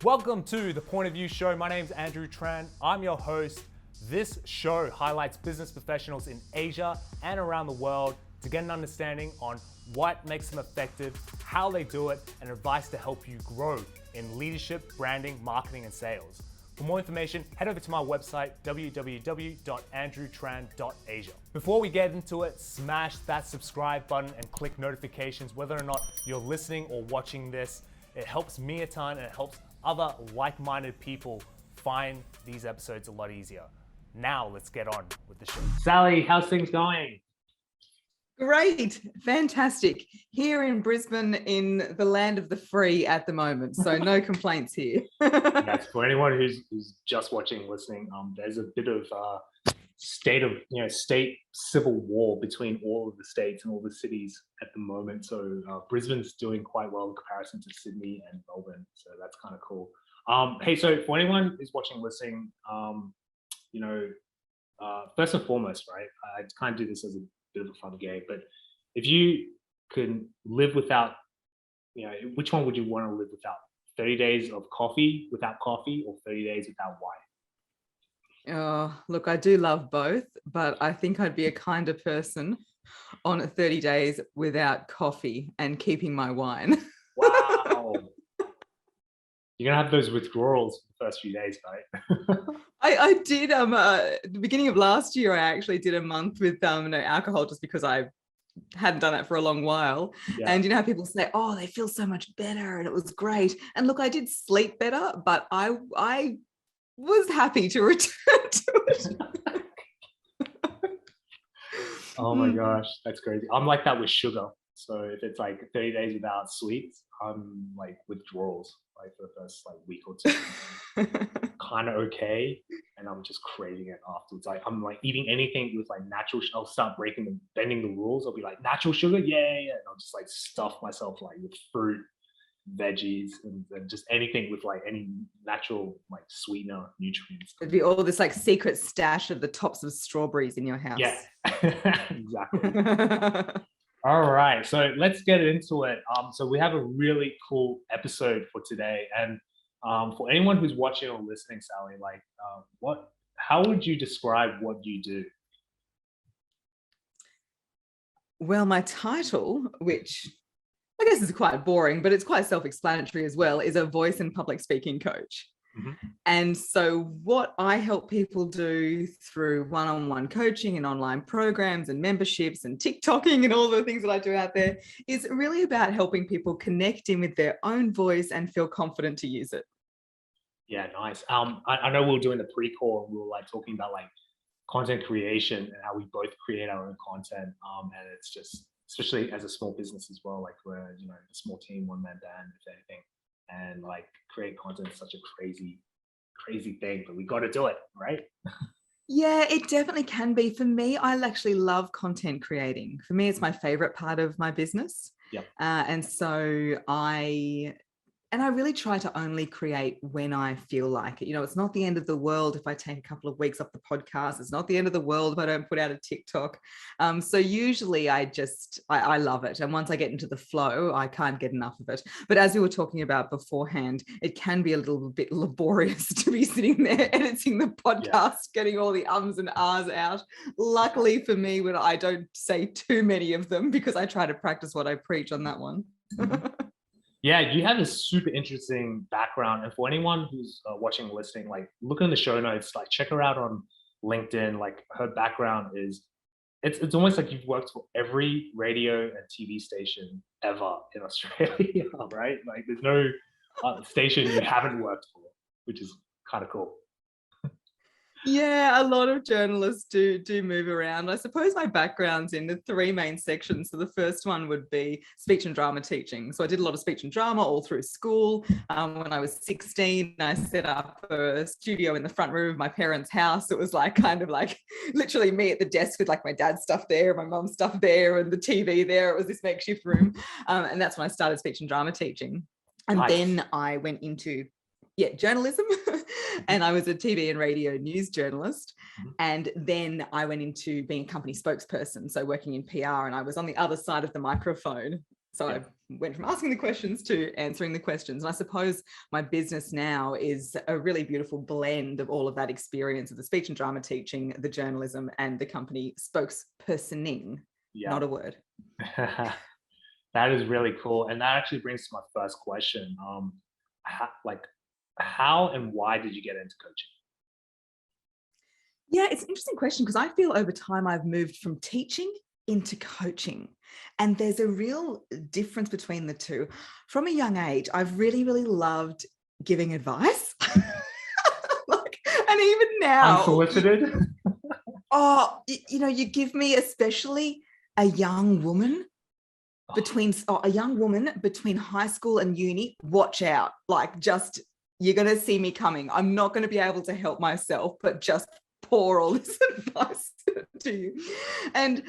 Welcome to the Point of View Show. My name's Andrew Tran. I'm your host. This show highlights business professionals in Asia and around the world to get an understanding on what makes them effective, how they do it, and advice to help you grow in leadership, branding, marketing, and sales. For more information, head over to my website, www.andrewtran.asia. Before we get into it, smash that subscribe button and click notifications whether or not you're listening or watching this. It helps me a ton and it helps other like-minded people find these episodes a lot easier. Now let's get on with the show. Sally, how's things going? Great, fantastic. Here in Brisbane, in the land of the free at the moment, so no complaints here. Yes, for anyone who's just watching, listening, there's a bit of state civil war between all of the states and all the cities at the moment. So Brisbane's doing quite well in comparison to Sydney and Melbourne. So that's kind of cool. Hey, so for anyone who's watching, listening, first and foremost, right? I kind of do this as a bit of a fun game, but if you could live without, which one would you want to live without? 30 days of coffee without coffee or 30 days without wine? Oh, look, I do love both, but I think I'd be a kinder person on 30 days without coffee and keeping my wine. Wow. You're gonna have those withdrawals for the first few days, right? I did at the beginning of last year. I actually did a month with no alcohol just because I hadn't done that for a long while. Yeah. And you know how people say, oh, they feel so much better and it was great. And look, I did sleep better, but I was happy to return to it. Oh my gosh, that's crazy. I'm like that with sugar. So if it's like 30 days without sweets, I'm like withdrawals, like for the first week or two. Kind of okay, and I'm just craving it afterwards. Like I'm like eating anything with like natural. I'll start bending the rules. I'll be like natural sugar, yeah, and I'll just like stuff myself like with fruit, veggies, and just anything with like any natural like sweetener, nutrients. It'd be all this like secret stash of the tops of strawberries in your house. Yeah, exactly. All right, so let's get into it. So we have a really cool episode for today, and for anyone who's watching or listening, Sally, like, how would you describe what you do? Well, my title, which I guess is quite boring, but it's quite self-explanatory as well, is a voice and public speaking coach. Mm-hmm. And so what I help people do through one-on-one coaching and online programs and memberships and TikToking and all the things that I do out there is really about helping people connect in with their own voice and feel confident to use it. Yeah, nice. I know we were doing the pre-call and we were like talking about like content creation and how we both create our own content. And it's just, especially as a small business as well, like we're, a small team, one-man band, if anything. And like create content is such a crazy thing, but we got to do it, right? Yeah, it definitely can be. For me, I actually love content creating. For me, it's my favorite part of my business. Yep. And so I really try to only create when I feel like it. It's not the end of the world if I take a couple of weeks off the podcast. It's not the end of the world if I don't put out a TikTok. So usually I love it. And once I get into the flow, I can't get enough of it. But as we were talking about beforehand, it can be a little bit laborious to be sitting there editing the podcast, getting all the ums and ahs out. Luckily for me, when I don't say too many of them because I try to practice what I preach on that one. Yeah, you have a super interesting background. And for anyone who's watching, listening, like look in the show notes, like check her out on LinkedIn. Like her background is, it's almost like you've worked for every radio and TV station ever in Australia, right? Like there's no station you haven't worked for, which is kind of cool. Yeah, a lot of journalists do move around. I suppose my background's in the three main sections. So the first one would be speech and drama teaching. So I did a lot of speech and drama all through school. When I was 16, I set up a studio in the front room of my parents' house. It was kind of like literally me at the desk with like my dad's stuff there, my mum's stuff there, and the TV there. It was this makeshift room. And that's when I started speech and drama teaching. And nice. Then I went into journalism. And I was a TV and radio news journalist. And then I went into being a company spokesperson, so working in PR, and I was on the other side of the microphone So I went from asking the questions to answering the questions. And I suppose my business now is a really beautiful blend of all of that experience of the speech and drama teaching, the journalism, and the company spokespersoning, not a word. That is really cool. And that actually brings to my first question. How and why did you get into coaching? Yeah, it's an interesting question because I feel over time I've moved from teaching into coaching. And there's a real difference between the two. From a young age, I've really, really loved giving advice. And even now. Unsolicited? You give me, especially a young woman between high school and uni, watch out. You're going to see me coming. I'm not going to be able to help myself, but just pour all this advice to you. And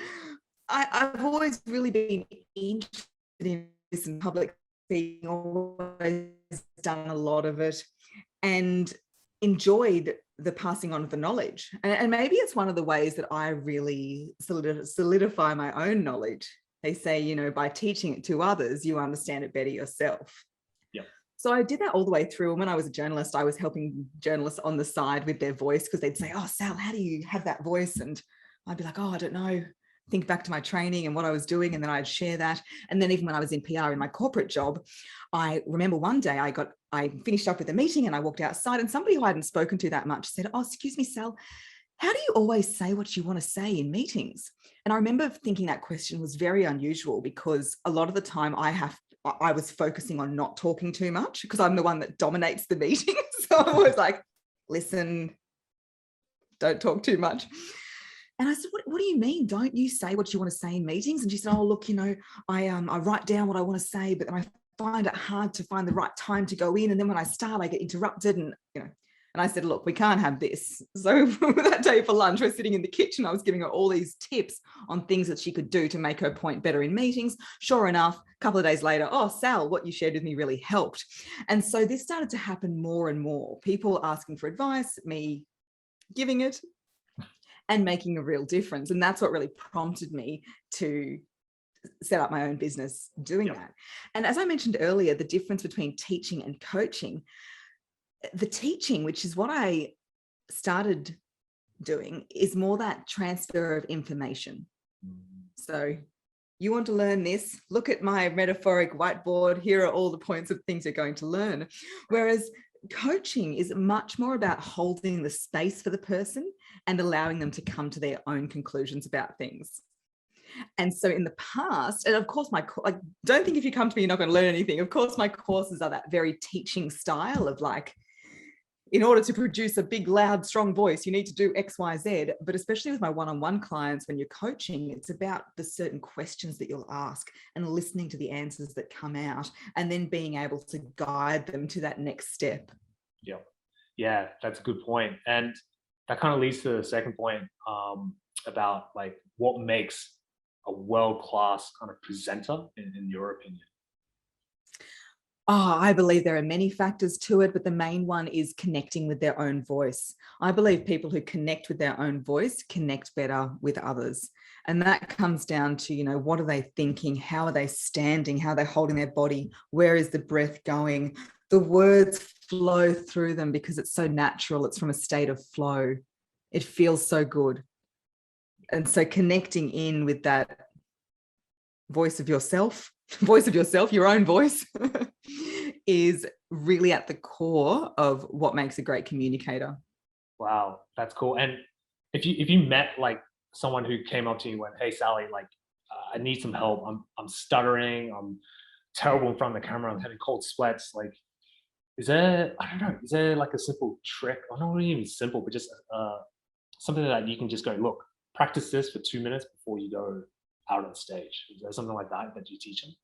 I've always really been interested in this in public speaking, always done a lot of it and enjoyed the passing on of the knowledge. And maybe it's one of the ways that I really solidify my own knowledge. They say, by teaching it to others, you understand it better yourself. Yeah. So I did that all the way through. And when I was a journalist, I was helping journalists on the side with their voice because they'd say, "Oh, Sal, how do you have that voice?" And I'd be like, "Oh, I don't know." Think back to my training and what I was doing, and then I'd share that. And then even when I was in PR in my corporate job, I remember one day I finished up with a meeting and I walked outside and somebody who I hadn't spoken to that much said, "Oh, excuse me, Sal, how do you always say what you want to say in meetings?" And I remember thinking that question was very unusual because a lot of the time I was focusing on not talking too much because I'm the one that dominates the meeting. So I was like, "Listen, don't talk too much." And I said, what do you mean? Don't you say what you want to say in meetings? And she said, "Oh, look, I write down what I want to say, but then I find it hard to find the right time to go in. And then when I start, I get interrupted." And I said, "Look, we can't have this." So that day for lunch, we're sitting in the kitchen. I was giving her all these tips on things that she could do to make her point better in meetings. Sure enough, a couple of days later, "Oh, Sal, what you shared with me really helped." And so this started to happen more and more. People asking for advice, me giving it, and making a real difference. And that's what really prompted me to set up my own business doing that. And as I mentioned earlier, the difference between teaching and coaching, the teaching, which is what I started doing, is more that transfer of information. So you want to learn this, look at my metaphoric whiteboard. Here are all the points of things you're going to learn. Whereas coaching is much more about holding the space for the person and allowing them to come to their own conclusions about things. And so in the past, and of course, don't think if you come to me, you're not going to learn anything. Of course, my courses are that very teaching style of in order to produce a big, loud, strong voice, you need to do X, Y, Z. But especially with my one-on-one clients, when you're coaching, it's about the certain questions that you'll ask and listening to the answers that come out and then being able to guide them to that next step. Yeah, that's a good point. And that kind of leads to the second point about what makes a world-class kind of presenter in your opinion. I believe there are many factors to it, but the main one is connecting with their own voice. I believe people who connect with their own voice connect better with others. And that comes down to, what are they thinking? How are they standing? How are they holding their body? Where is the breath going? The words flow through them because it's so natural. It's from a state of flow. It feels so good. And so connecting in with that voice of yourself, your own voice, is really at the core of what makes a great communicator. Wow, that's cool. And if you met someone who came up to you and went, "Hey, Sally, I need some help. I'm stuttering. I'm terrible in front of the camera. I'm having cold sweats. Is there a simple trick? Or not really even simple, but just something that you can just go, look, practice this for 2 minutes before you go out on stage." Is there something like that you teach them?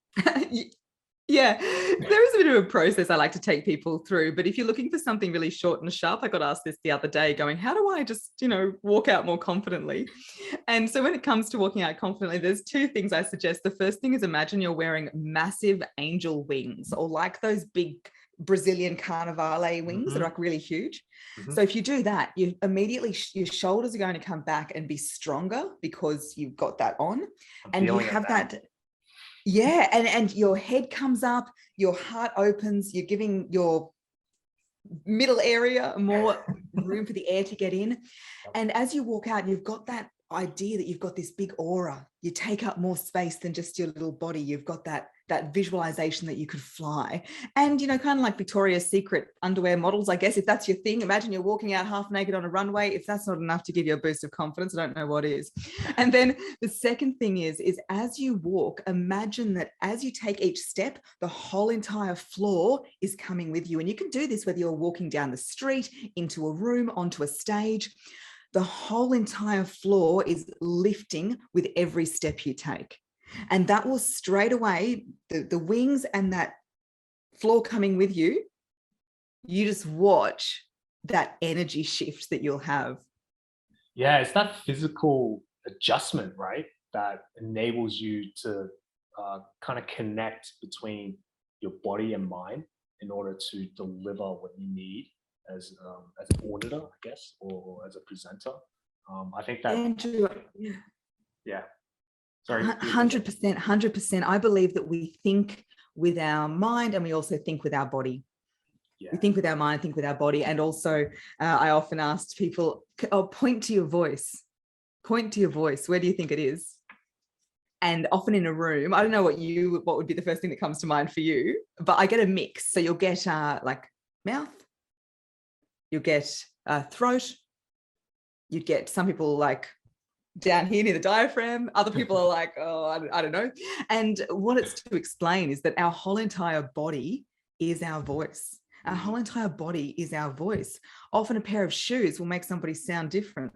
Yeah, there is a bit of a process I like to take people through, but if you're looking for something really short and sharp, I got asked this the other day going, how do I just, walk out more confidently? And so when it comes to walking out confidently, there's two things I suggest. The first thing is imagine you're wearing massive angel wings, or like those big Brazilian carnivale wings that are really huge. So if you do that, you immediately, your shoulders are going to come back and be stronger because you've got that on. And you have that. Yeah, and your head comes up, your heart opens, you're giving your middle area more room for the air to get in. And as you walk out, you've got that idea that you've got this big aura. You take up more space than just your little body. You've got that visualization that you could fly. And, you know, kind of like Victoria's Secret underwear models, I guess, if that's your thing, imagine you're walking out half naked on a runway. If that's not enough to give you a boost of confidence, I don't know what is. And then the second thing is as you walk, imagine that as you take each step, the whole entire floor is coming with you. And you can do this whether you're walking down the street, into a room, onto a stage. The whole entire floor is lifting with every step you take. And that will straight away, the wings and that floor coming with you, you just watch that energy shift that you'll have. Yeah, it's that physical adjustment, right? That enables you to kind of connect between your body and mind in order to deliver what you need as an auditor, I guess, or as a presenter. I think that, Andrew, yeah. Sorry. 100%. I believe that we think with our mind and we also think with our body. Yeah. We think with our mind, think with our body. And also, I often ask people, point to your voice. Point to your voice. Where do you think it is? And often in a room, I don't know what would be the first thing that comes to mind for you, but I get a mix. So you'll get like mouth, you'll get throat, you'd get some people like down here near the diaphragm. Other people are like, oh, I don't know. And what it's to explain is that our whole entire body is our voice. Our whole entire body is our voice. Often a pair of shoes will make somebody sound different.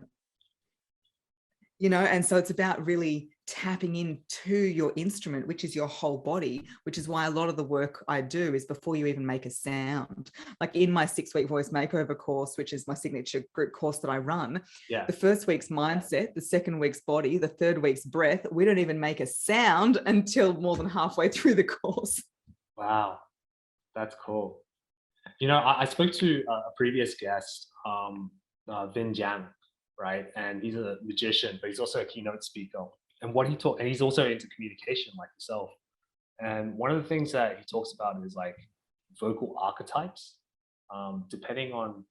You know, and so it's about really tapping into your instrument, which is your whole body, which is why a lot of the work I do is before you even make a sound. Like in my 6-week voice makeover course, which is my signature group course that I run, the first week's mindset, the second week's body, the third week's breath, we don't even make a sound until more than halfway through the course. Wow, that's cool. You know, I spoke to a previous guest, Vin Jan, right? And he's a magician, but he's also a keynote speaker. And what he taught, and he's also into communication like yourself. And one of the things that he talks about is like vocal archetypes, depending on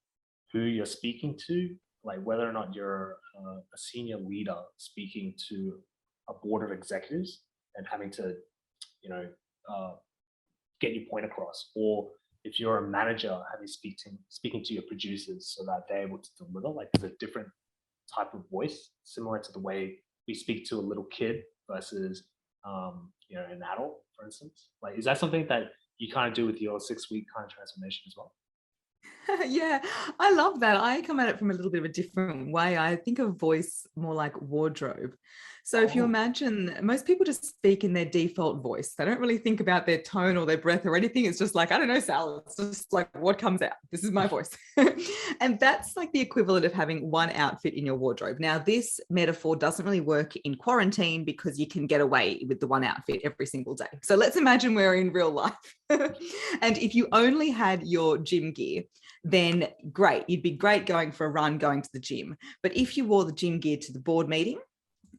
who you're speaking to, like whether or not you're a senior leader speaking to a board of executives and having to, you know, get your point across, or if you're a manager, having speaking to your producers so that they're able to deliver. Like there's a different type of voice, similar to the way we speak to a little kid versus you know, an adult, for instance. Like, is that something that you kind of do with your 6-week kind of transformation as well? Yeah, I love that. I come at it from a little bit of a different way. I think of voice more like wardrobe. So if you imagine, most people just speak in their default voice. They don't really think about their tone or their breath or anything. It's just like, I don't know, Sal. It's just like what comes out. This is my voice. And that's like the equivalent of having one outfit in your wardrobe. Now, this metaphor doesn't really work in quarantine because you can get away with the one outfit every single day. So let's imagine we're in real life. And if you only had your gym gear, then great. You'd be great going for a run, going to the gym. But if you wore the gym gear to the board meeting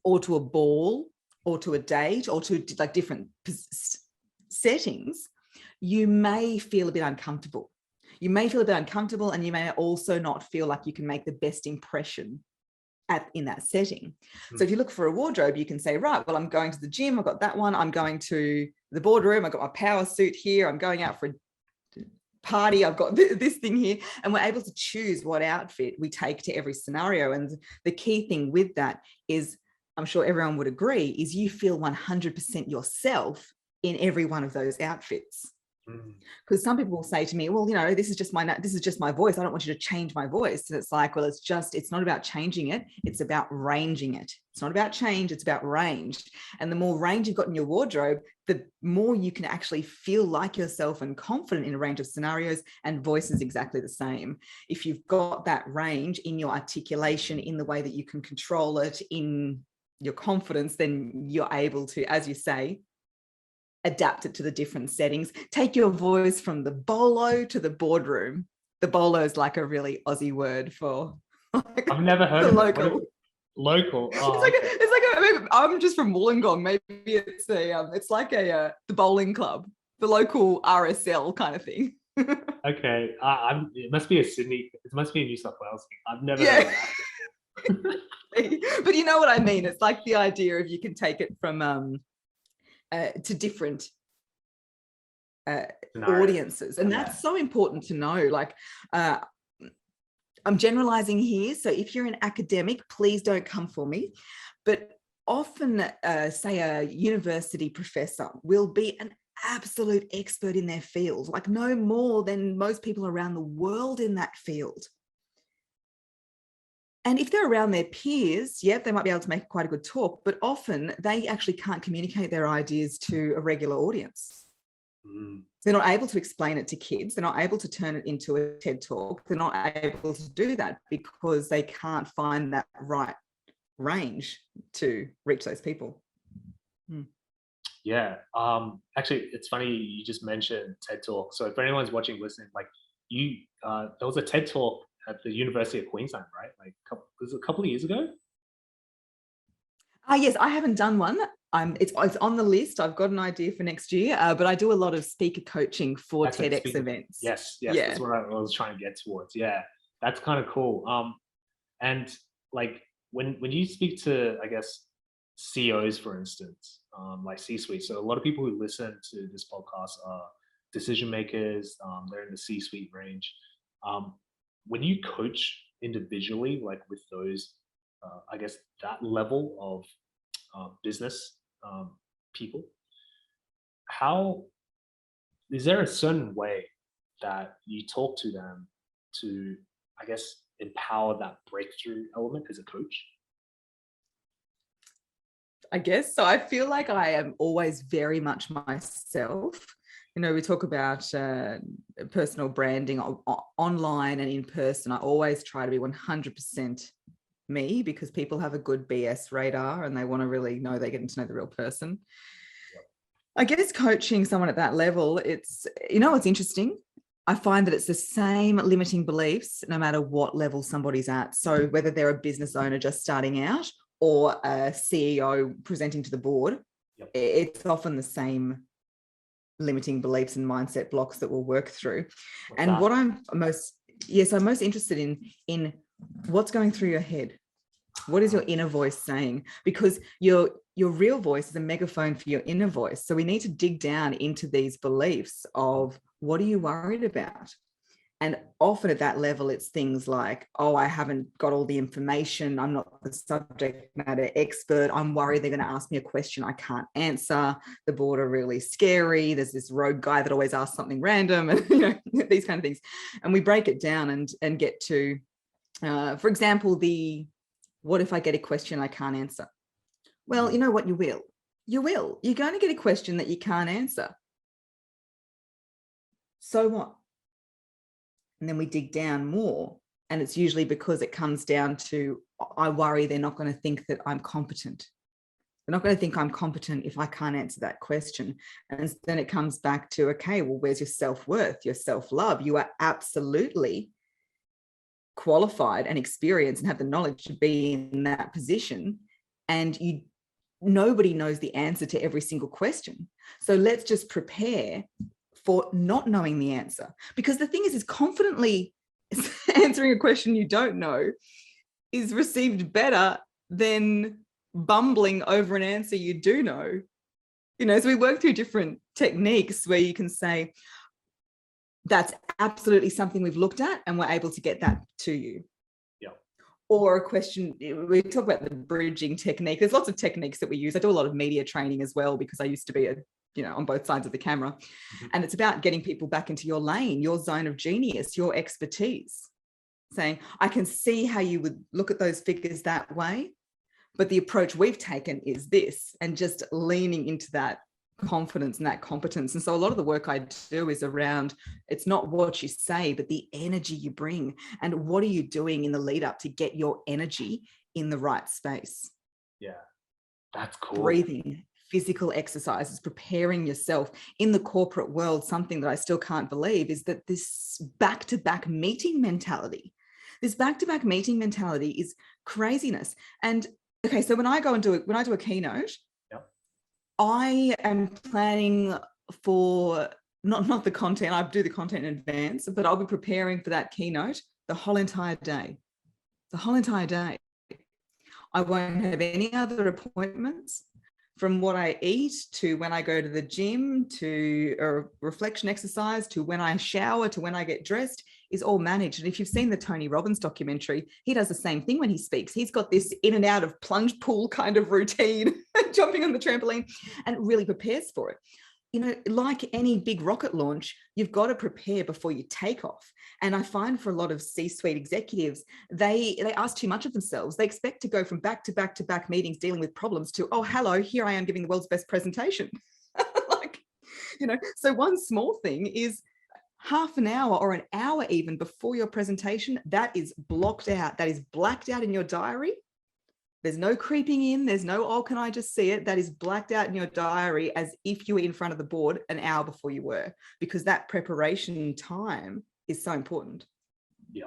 or to a ball or to a date or to like different settings, you may feel a bit uncomfortable. You may feel a bit uncomfortable and you may also not feel like you can make the best impression in that setting. So if you look for a wardrobe, you can say, right, well, I'm going to the gym. I've got that one. I'm going to the boardroom. I've got my power suit here. I'm going out for a party. I've got this thing here. And we're able to choose what outfit we take to every scenario. And the key thing with that is, I'm sure everyone would agree, is you feel 100% yourself in every one of those outfits. Because some people will say to me, well, you know, this is just my voice. I don't want you to change my voice. And it's like, well, it's not about changing it. It's about ranging it. It's not about change. It's about range. And the more range you've got in your wardrobe, the more you can actually feel like yourself and confident in a range of scenarios. And voice is exactly the same. If you've got that range in your articulation, in the way that you can control it, in your confidence, then you're able to, as you say, adapt it to the different settings. Take your voice from the bolo to the boardroom. The bolo is like a really Aussie word for like I've never heard the of local. Local. Oh, okay. Maybe I'm just from Wollongong. Maybe it's like the bowling club, the local RSL kind of thing. Okay. It must be a Sydney. It must be a New South Wales thing. I've never heard Yeah. of that. But you know what I mean? It's like the idea of you can take it from to different audiences, and that's so important to know. Like, I'm generalizing here, so if you're an academic, please don't come for me. But often, say a university professor will be an absolute expert in their field, like no more than most people around the world in that field. And if they're around their peers, yeah, they might be able to make quite a good talk, but often they actually can't communicate their ideas to a regular audience. They're not able to explain it to kids. They're not able to turn it into a TED talk. They're not able to do that because they can't find that right range to reach those people. Yeah. Actually, it's funny you just mentioned TED Talk. So if anyone's watching, listening, like there was a TED Talk at the University of Queensland, right? Like was it a couple of years ago? Yes, I haven't done one. It's on the list. I've got an idea for next year, but I do a lot of speaker coaching for TEDx events. Yes, Yeah. That's what I was trying to get towards. Yeah, that's kind of cool. And like when you speak to, I guess, CEOs, for instance, like C-suite. So a lot of people who listen to this podcast are decision makers. They're in the C-suite range. When you coach individually, like with those, I guess that level of business people, how is there a certain way that you talk to them to, I guess, empower that breakthrough element as a coach? I guess so. I feel like I am always very much myself. You know, we talk about personal branding online and in person. I always try to be 100% me, because people have a good BS radar and they want to really know they're getting to know the real person. I guess coaching someone at that level, it's, you know, what's interesting? I find that it's the same limiting beliefs no matter what level somebody's at. So whether they're a business owner just starting out or a CEO presenting to the board, it's often the same limiting beliefs and mindset blocks that we'll work through. What I'm most interested in what's going through your head. What is your inner voice saying? Because your real voice is a megaphone for your inner voice. So we need to dig down into these beliefs of, what are you worried about? And often at that level, it's things like, oh, I haven't got all the information. I'm not the subject matter expert. I'm worried they're going to ask me a question I can't answer. The board are really scary. There's this rogue guy that always asks something random, and these kind of things. And we break it down and get to, for example, what if I get a question I can't answer? Well, you know what? You will. You're going to get a question that you can't answer. So what? And then we dig down more. And it's usually because it comes down to, I worry they're not going to think that I'm competent. They're not going to think I'm competent if I can't answer that question. And then it comes back to, okay, well, where's your self-worth, your self-love? You are absolutely qualified and experienced and have the knowledge to be in that position. And nobody knows the answer to every single question. So let's just prepare for not knowing the answer. Because the thing is confidently answering a question you don't know is received better than bumbling over an answer you do know. So we work through different techniques where you can say, that's absolutely something we've looked at and we're able to get that to you. Yeah. Or a question, we talk about the bridging technique. There's lots of techniques that we use. I do a lot of media training as well, because I used to be on both sides of the camera. Mm-hmm. And it's about getting people back into your lane, your zone of genius, your expertise. Saying, I can see how you would look at those figures that way, but the approach we've taken is this, and just leaning into that confidence and that competence. And so a lot of the work I do is around, it's not what you say, but the energy you bring. And what are you doing in the lead up to get your energy in the right space? Yeah, that's cool. Breathing, physical exercises, preparing yourself. In the corporate world, something that I still can't believe is that this back-to-back meeting mentality. This back-to-back meeting mentality is craziness. And okay, so when I do a keynote, Yep. I am planning for not the content. I do the content in advance, but I'll be preparing for that keynote the whole entire day. The whole entire day. I won't have any other appointments. From what I eat to when I go to the gym to a reflection exercise to when I shower to when I get dressed is all managed. And if you've seen the Tony Robbins documentary, he does the same thing when he speaks. He's got this in and out of plunge pool kind of routine, jumping on the trampoline, and really prepares for it. You know, like any big rocket launch, you've got to prepare before you take off. And I find for a lot of C-suite executives, they ask too much of themselves. They expect to go from back to back to back meetings dealing with problems to, oh, hello, here I am giving the world's best presentation. Like, you know, so one small thing is half an hour or an hour even before your presentation, that is blocked out. That is blacked out in your diary. There's no creeping in. There's no, oh, can I just see it? That is blacked out in your diary as if you were in front of the board an hour before you were, because that preparation time is so important. Yeah.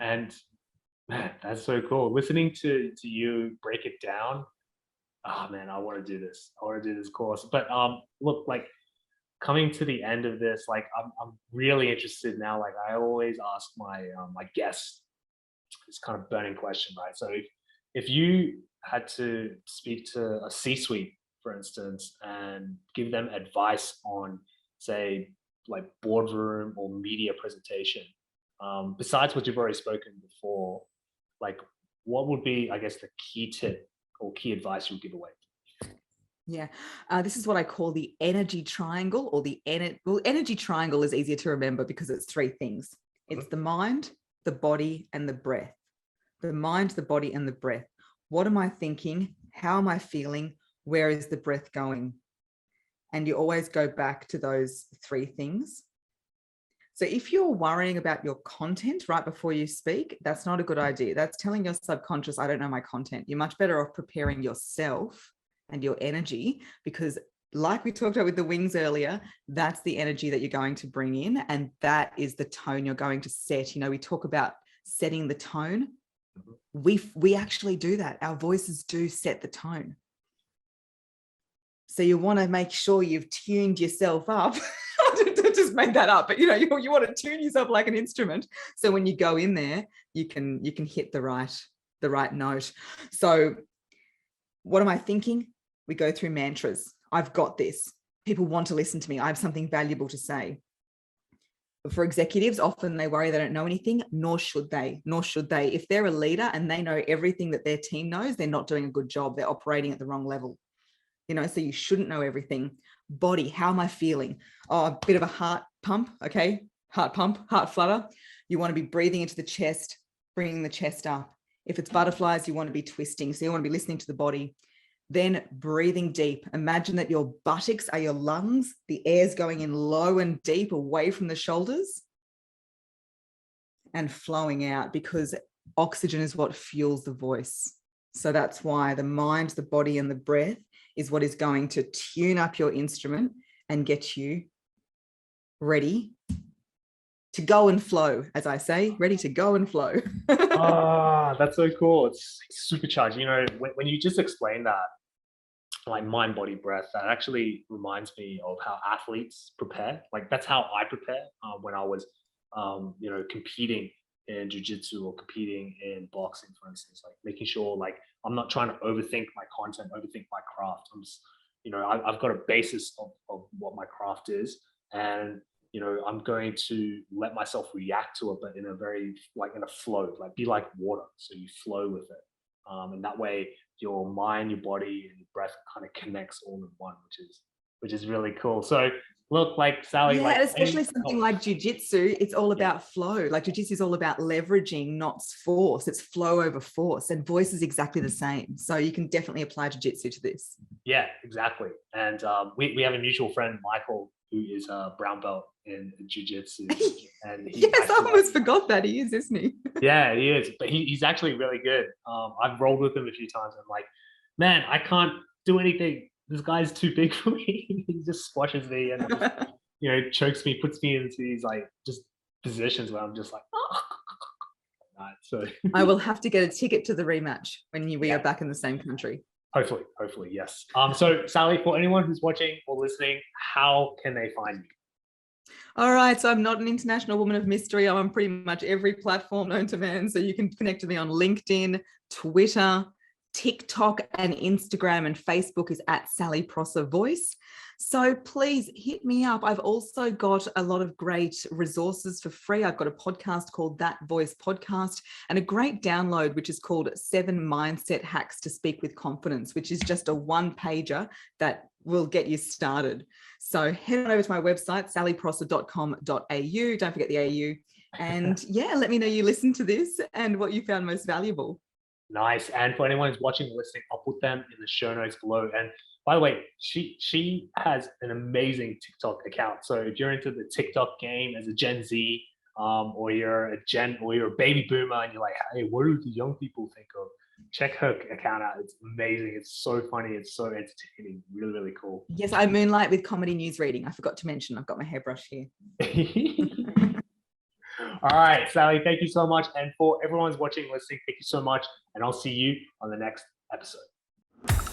And man, that's so cool. Listening to you break it down. Oh man, I want to do this. I want to do this course. But look, like coming to the end of this, like I'm really interested now. Like I always ask my guests this kind of burning question, right? So if you had to speak to a C-suite, for instance, and give them advice on, say, like boardroom or media presentation, besides what you've already spoken before, like what would be, I guess, the key tip or key advice you would give away? Yeah, this is what I call the energy triangle, or energy triangle is easier to remember because it's three things. It's the mind, the body, and the breath. The mind, the body, and the breath. What am I thinking? How am I feeling? Where is the breath going? And you always go back to those three things. So if you're worrying about your content right before you speak, that's not a good idea. That's telling your subconscious, I don't know my content. You're much better off preparing yourself and your energy, because like we talked about with the wings earlier, that's the energy that you're going to bring in. And that is the tone you're going to set. You know, we talk about setting the tone. We actually do that. Our voices do set the tone. So you want to make sure you've tuned yourself up. I just made that up, but you know, you want to tune yourself like an instrument. So when you go in there, you can hit the right note. So what am I thinking? We go through mantras. I've got this. People want to listen to me. I have something valuable to say. For executives, often they worry they don't know anything, nor should they. If they're a leader and they know everything that their team knows, they're not doing a good job. They're operating at the wrong level. You know, so you shouldn't know everything. Body, how am I feeling? Oh, a bit of a heart pump, okay? Heart pump, heart flutter. You want to be breathing into the chest, bringing the chest up. If it's butterflies, you want to be twisting. So you want to be listening to the body. Then breathing deep. Imagine that your buttocks are your lungs. The air's going in low and deep away from the shoulders and flowing out, because oxygen is what fuels the voice. So that's why the mind, the body, and the breath is what is going to tune up your instrument and get you ready to go and flow, as I say, ready to go and flow. That's so cool. It's supercharged. You know, when you just explained that, like mind, body, breath, that actually reminds me of how athletes prepare. Like that's how I prepare when I was, you know, competing in jiu-jitsu or competing in boxing, for instance, like making sure like I'm not trying to overthink my content, overthink my craft. I'm just, you know, I've got a basis of what my craft is, and you know, I'm going to let myself react to it, but in a very like in a flow, like be like water, so you flow with it, and that way your mind, your body, and your breath kind of connects all in one, which is really cool. So look, like Sally, yeah, like especially something like jiu-jitsu, it's all about flow. Like jiu-jitsu is all about leveraging, not force. It's flow over force, and voice is exactly the same. So you can definitely apply jiu-jitsu to this. Yeah, exactly. And we have a mutual friend, Michael, who is a brown belt in jiu-jitsu. And yes, I almost forgot that he is, isn't he? Yeah, he is. But he's actually really good. I've rolled with him a few times. I'm like, man, I can't do anything. This guy's too big for me. He just squashes me and just, you know, chokes me, puts me into these like just positions where I'm just like, oh. night. So I will have to get a ticket to the rematch when we are back in the same country. hopefully, yes. So Sally, for anyone who's watching or listening, how can they find you? All right, so I'm not an international woman of mystery. I'm on pretty much every platform known to man. So you can connect with me on LinkedIn, Twitter, TikTok, and Instagram, and Facebook is at Sally Prosser Voice. So please hit me up. I've also got a lot of great resources for free. I've got a podcast called That Voice Podcast and a great download, which is called 7 Mindset Hacks to Speak with Confidence, which is just a one-pager that will get you started. So head on over to my website, sallyprosser.com.au. Don't forget the AU. And yeah, let me know you listened to this and what you found most valuable. Nice. And for anyone who's watching or listening, I'll put them in the show notes below. And by the way, she has an amazing TikTok account. So if you're into the TikTok game as a Gen Z, or you're a baby boomer and you're like, hey, what do the young people think of? Check her account out. It's amazing. It's so funny. It's so entertaining. Really, really cool. Yes, I moonlight with comedy news reading. I forgot to mention, I've got my hairbrush here. All right, Sally, thank you so much. And for everyone who's watching, listening, thank you so much. And I'll see you on the next episode.